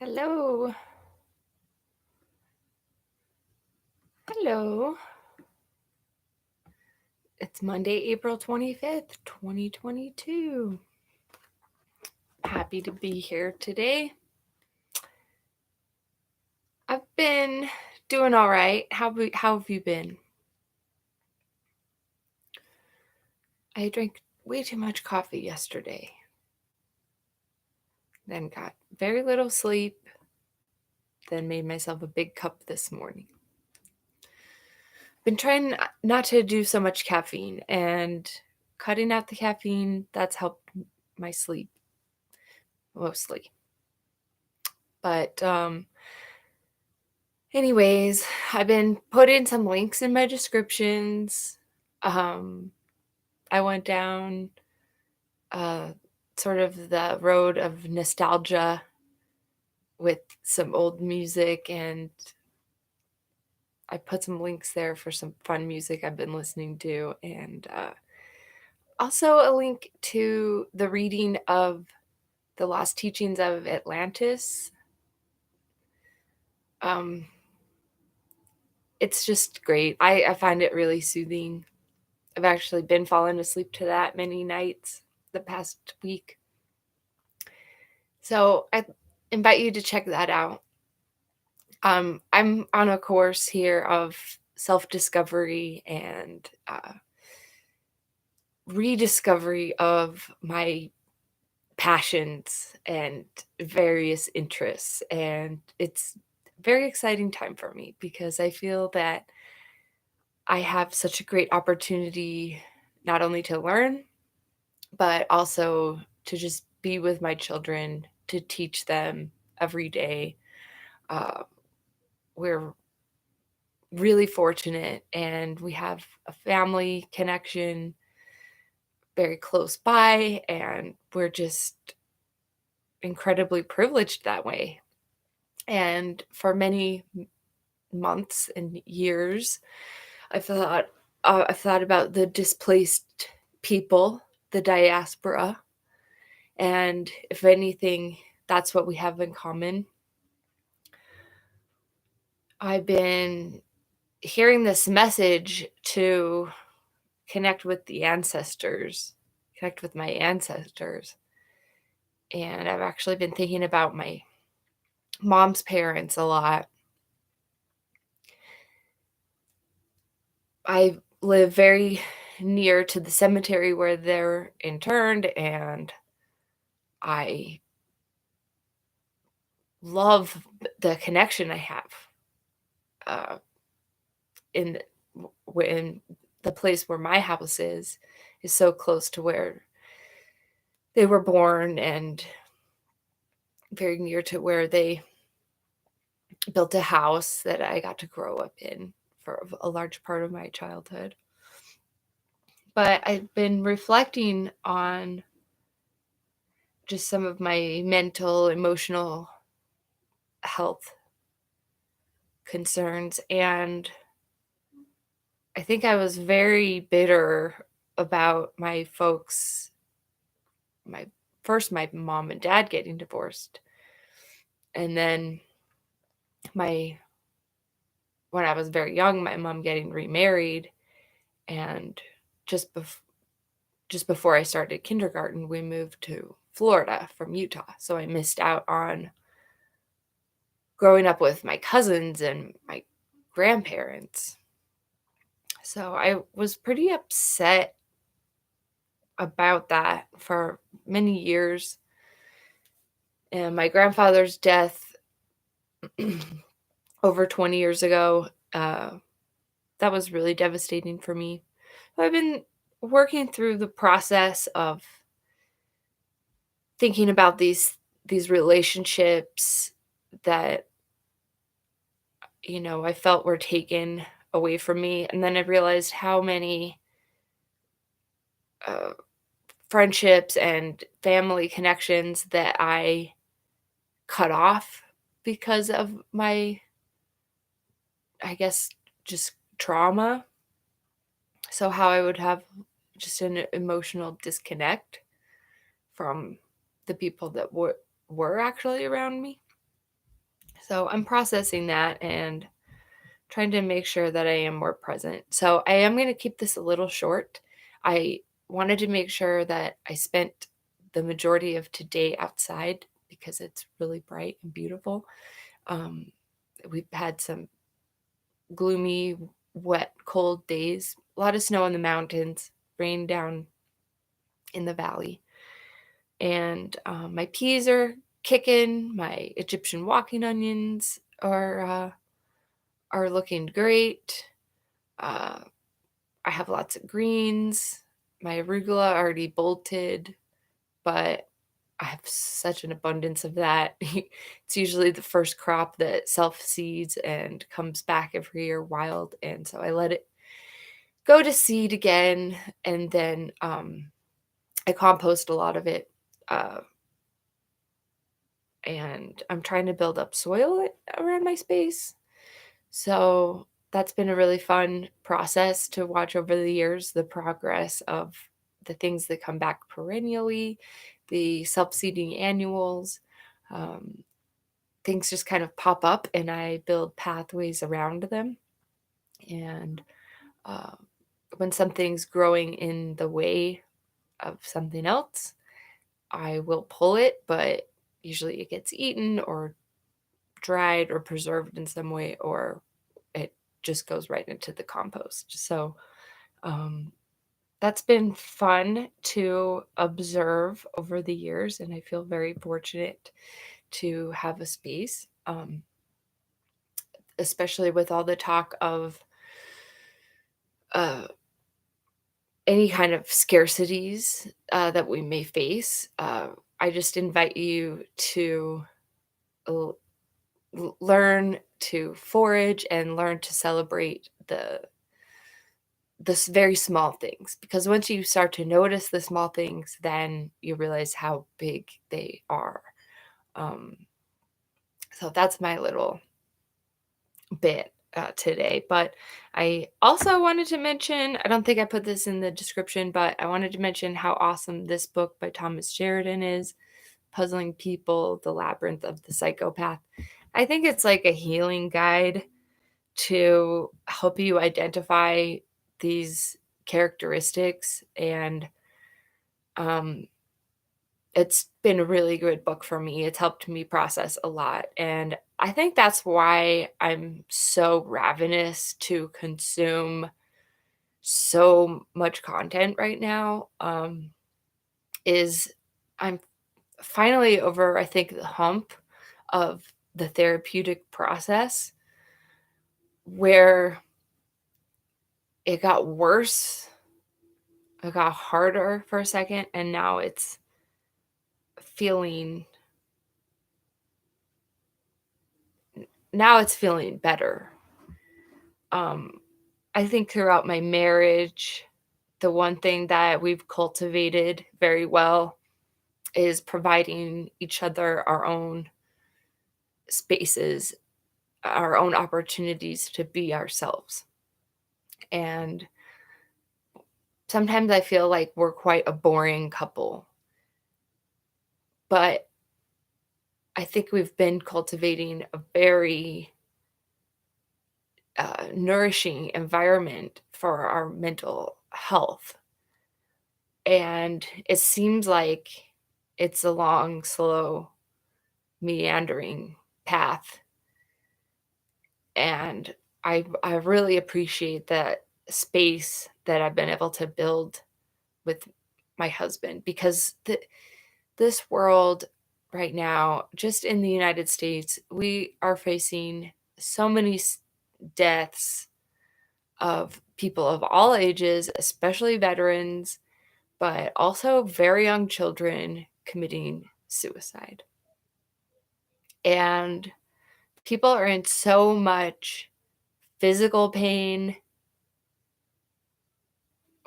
Hello. Hello. It's Monday, April 25th, 2022. Happy to be here today. I've been doing all right. How have you been? I drank way too much coffee yesterday. Then got very little sleep. Then made myself a big cup this morning. Been trying not to do so much caffeine, and cutting out the caffeine, that's helped my sleep mostly. But anyways, I've been putting some links in my descriptions. I went down sort of the road of nostalgia with some old music, and I put some links there for some fun music I've been listening to, and also a link to the reading of the Lost Teachings of Atlantis. It's just great. I find it really soothing. I've actually been falling asleep to that many nights the past week. So I invite you to check that out. I'm on a course here of self-discovery and rediscovery of my passions and various interests. And it's a very exciting time for me because I feel that I have such a great opportunity not only to learn, but also to just be with my children, to teach them every day. Uh, we're really fortunate and we have a family connection very close by, and we're just incredibly privileged that way. And for many months and years, I've thought about the displaced people, the diaspora, and if anything, that's what we have in common. I've been hearing this message to connect with the ancestors, connect with my ancestors. And I've actually been thinking about my mom's parents a lot. I live very near to the cemetery where they're interned, and I love the connection I have uh, in the place where my house is so close to where they were born and very near to where they built a house that I got to grow up in for a large part of my childhood. But I've been reflecting on just some of my mental, emotional health concerns, and I think I was very bitter about my folks, my my mom and dad getting divorced, and then my when I was very young, my mom getting remarried, and just just before I started kindergarten, we moved to Florida from Utah. So I missed out on growing up with my cousins and my grandparents. So I was pretty upset about that for many years. And my grandfather's death over 20 years ago, that was really devastating for me. I've been working through the process of thinking about these relationships that I felt were taken away from me, and then I realized how many uh, friendships and family connections that I cut off because of my, I guess, just trauma. So how I would have just an emotional disconnect from the people that were actually around me. So I'm processing that and trying to make sure that I am more present. So I am going to keep this a little short. I wanted to make sure that I spent the majority of today outside because it's really bright and beautiful. Um, we've had some gloomy, wet, cold days, a lot of snow in the mountains, rain down in the valley. And my peas are kicking. My Egyptian walking onions are looking great. Uh, I have lots of greens. My arugula already bolted, but I have such an abundance of that. It's usually the first crop that self seeds and comes back every year wild, and so I let it go to seed again, and then I compost a lot of it. Uh, and I'm trying to build up soil around my space. So that's been a really fun process to watch over the years, the progress of the things that come back perennially, the self-seeding annuals. Um, Things just kind of pop up and I build pathways around them. And uh, when something's growing in the way of something else, I will pull it, but usually it gets eaten or dried or preserved in some way, or it just goes right into the compost. So um, that's been fun to observe over the years, and I feel very fortunate to have a space, especially with all the talk of uh, any kind of scarcities that we may face. I just invite you to l- learn to forage and learn to celebrate the very small things, because once you start to notice the small things, then you realize how big they are. Um, so that's my little bit today. But I also wanted to mention, I don't think I put this in the description, but I wanted to mention how awesome this book by Thomas Sheridan is, Puzzling People, The Labyrinth of the Psychopath. I think it's like a healing guide to help you identify these characteristics, and um, it's been a really good book for me. It's helped me process a lot, and I think that's why I'm so ravenous to consume so much content right now. Is I'm finally over, I think, the hump of the therapeutic process where it got worse. It got harder for a second, and feeling now it's feeling better. Um, I think throughout my marriage, the one thing that we've cultivated very well is providing each other our own spaces, our own opportunities to be ourselves. And sometimes I feel like we're quite a boring couple, but I think we've been cultivating a very nourishing environment for our mental health. And it seems like it's a long, slow, meandering path. And I really appreciate that space that I've been able to build with my husband, because this world right now, just in the United States, we are facing so many deaths of people of all ages, especially veterans, but also very young children committing suicide. And people are in so much physical pain.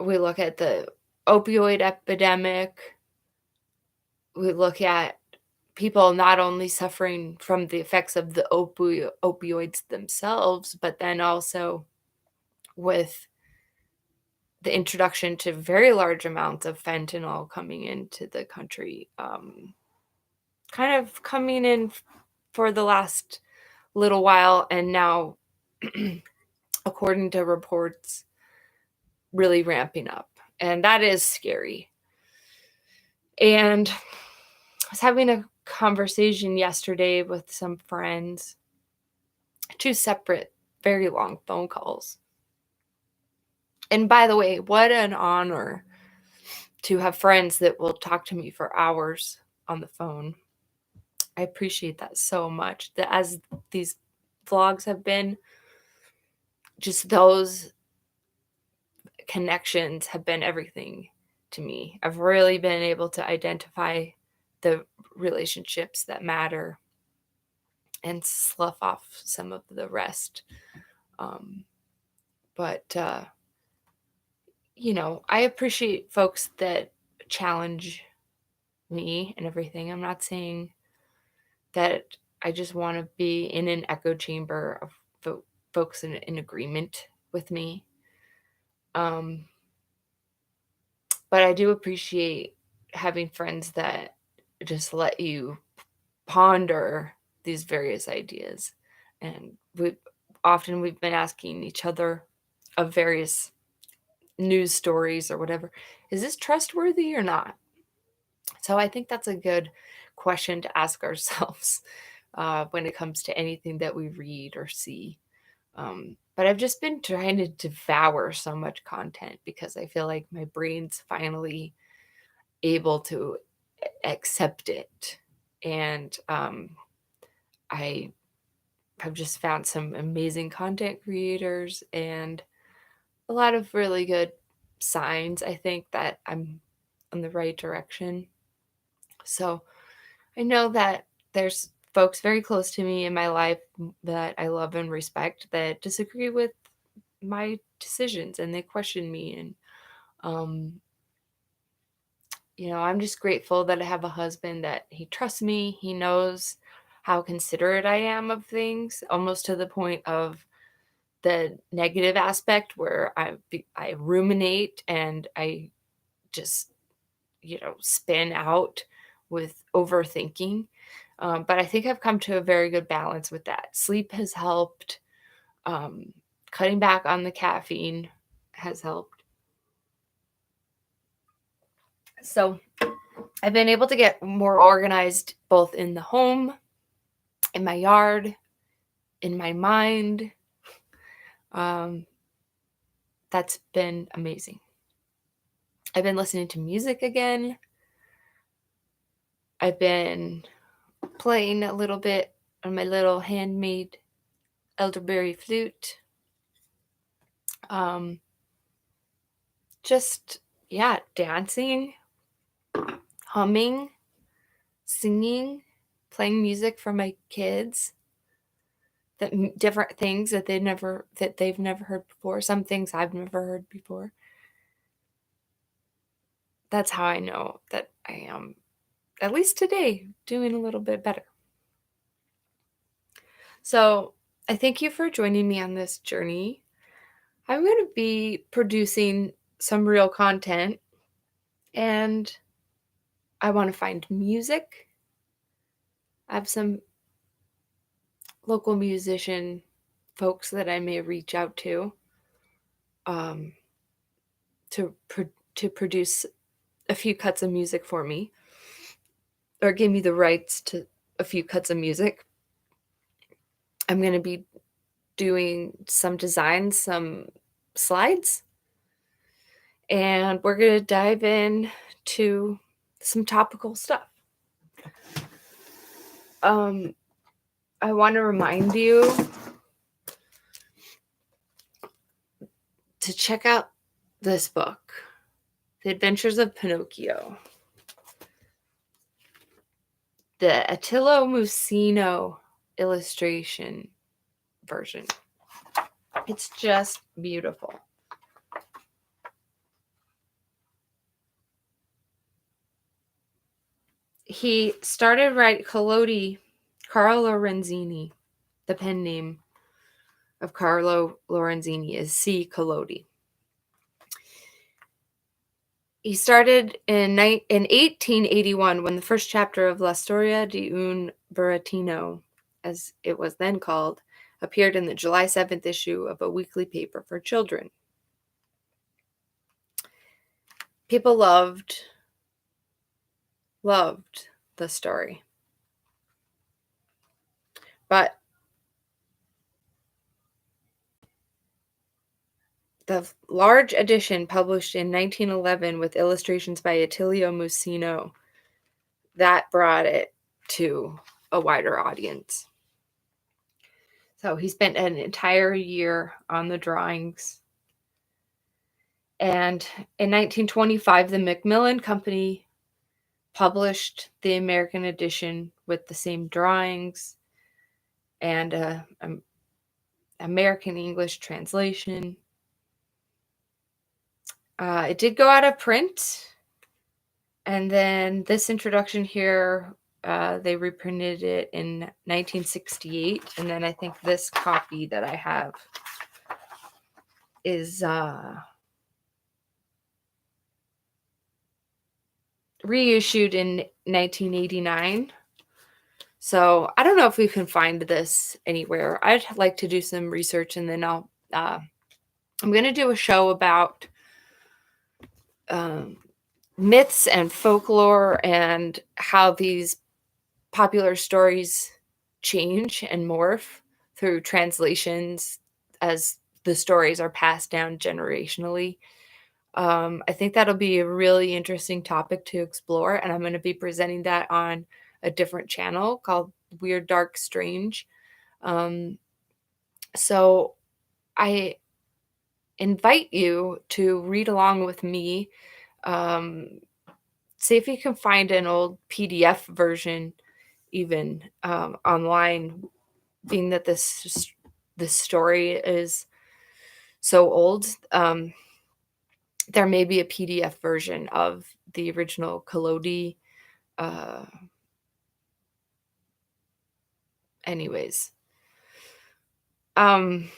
We look at the opioid epidemic. We look at people not only suffering from the effects of the opioids themselves, but then also with the introduction to very large amounts of fentanyl coming into the country, kind of coming in for the last little while, and now, according to reports, really ramping up. And that is scary. And I was having a conversation yesterday with some friends, 2 separate, very long phone calls. And by the way, what an honor to have friends that will talk to me for hours on the phone. I appreciate that so much. That as these vlogs have been, just those connections have been everything to me. I've really been able to identify the relationships that matter and slough off some of the rest. But I appreciate folks that challenge me and everything. I'm not saying that I just want to be in an echo chamber of folks in agreement with me. But I do appreciate having friends that just let you ponder these various ideas. And we've been asking each other of various news stories or whatever, is this trustworthy or not? So I think that's a good question to ask ourselves when it comes to anything that we read or see. But I've just been trying to devour so much content because I feel like my brain's finally able to accept it. And I have just found some amazing content creators and a lot of really good signs, I think, that I'm on the right direction. So I know that there's folks very close to me in my life that I love and respect that disagree with my decisions and they question me. And, I'm just grateful that I have a husband that he trusts me. He knows how considerate I am of things, almost to the point of the negative aspect where I ruminate and I just, spin out with overthinking. But I think I've come to a very good balance with that. Sleep has helped. Cutting back on the caffeine has helped. So I've been able to get more organized both in the home, in my yard, in my mind. That's been amazing. I've been listening to music again. I've been playing a little bit on my little handmade elderberry flute. Just, yeah, dancing, humming, singing, playing music for my kids, that different things that they've never heard before, some things I've never heard before. That's how I know that I am, at least today, doing a little bit better. So I thank you for joining me on this journey. I'm going to be producing some real content, and I want to find music. I have some local musician folks that I may reach out to to produce a few cuts of music for me, or give me the rights to a few cuts of music. I'm going to be doing some designs, some slides, and we're going to dive in to some topical stuff. I want to remind you to check out this book, The Adventures of Pinocchio. The Attilio Musino illustration version. It's just beautiful. He started writing Carlo Lorenzini. The pen name of Carlo Lorenzini is C. Collodi. He started in 1881 when the first chapter of La Storia di un Burattino as it was then called, appeared in the July 7th issue of a weekly paper for children. People loved the story. But the large edition published in 1911 with illustrations by Attilio Musino, that brought it to a wider audience. So he spent an entire year on the drawings. And in 1925, the Macmillan Company published the American edition with the same drawings and an American English translation. It did go out of print. And then this introduction here, they reprinted it in 1968. And then I think this copy that I have is reissued in 1989. So I don't know if we can find this anywhere. I'd like to do some research, and then I'm going to do a show about myths and folklore and how these popular stories change and morph through translations as the stories are passed down generationally. I think that'll be a really interesting topic to explore, and I'm going to be presenting that on a different channel called Weird, Dark, Strange. So I invite you to read along with me. See if you can find an old PDF version even online, being that this story is so old. There may be a PDF version of the original Collodi. Anyways. The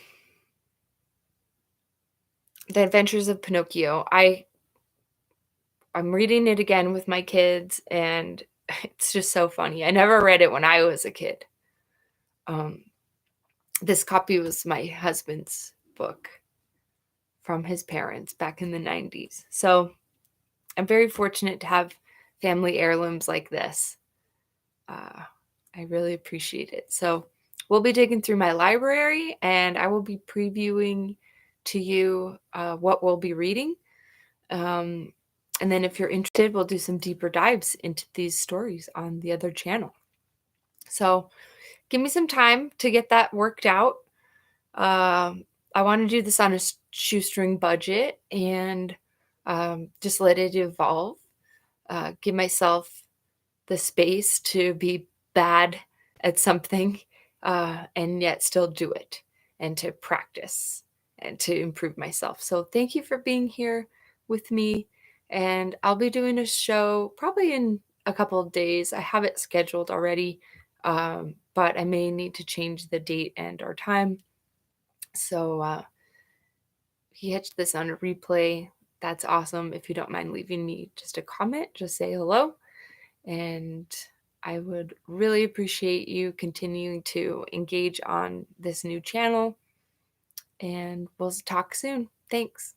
Adventures of Pinocchio. I'm reading it again with my kids, and it's just so funny. I never read it when I was a kid. This copy was my husband's book from his parents back in the 90s. So I'm very fortunate to have family heirlooms like this. I really appreciate it. So we'll be digging through my library, and I will be previewing to you what we'll be reading. And then if you're interested, we'll do some deeper dives into these stories on the other channel. So give me some time to get that worked out. I want to do this on a shoestring budget and just let it evolve. Give myself the space to be bad at something and yet still do it, and to practice and to improve myself. So thank you for being here with me. And I'll be doing a show probably in a couple of days. I have it scheduled already, but I may need to change the date and our time. So if you catch this on a replay, that's awesome. If you don't mind leaving me just a comment, just say hello. And I would really appreciate you continuing to engage on this new channel. And we'll talk soon. Thanks.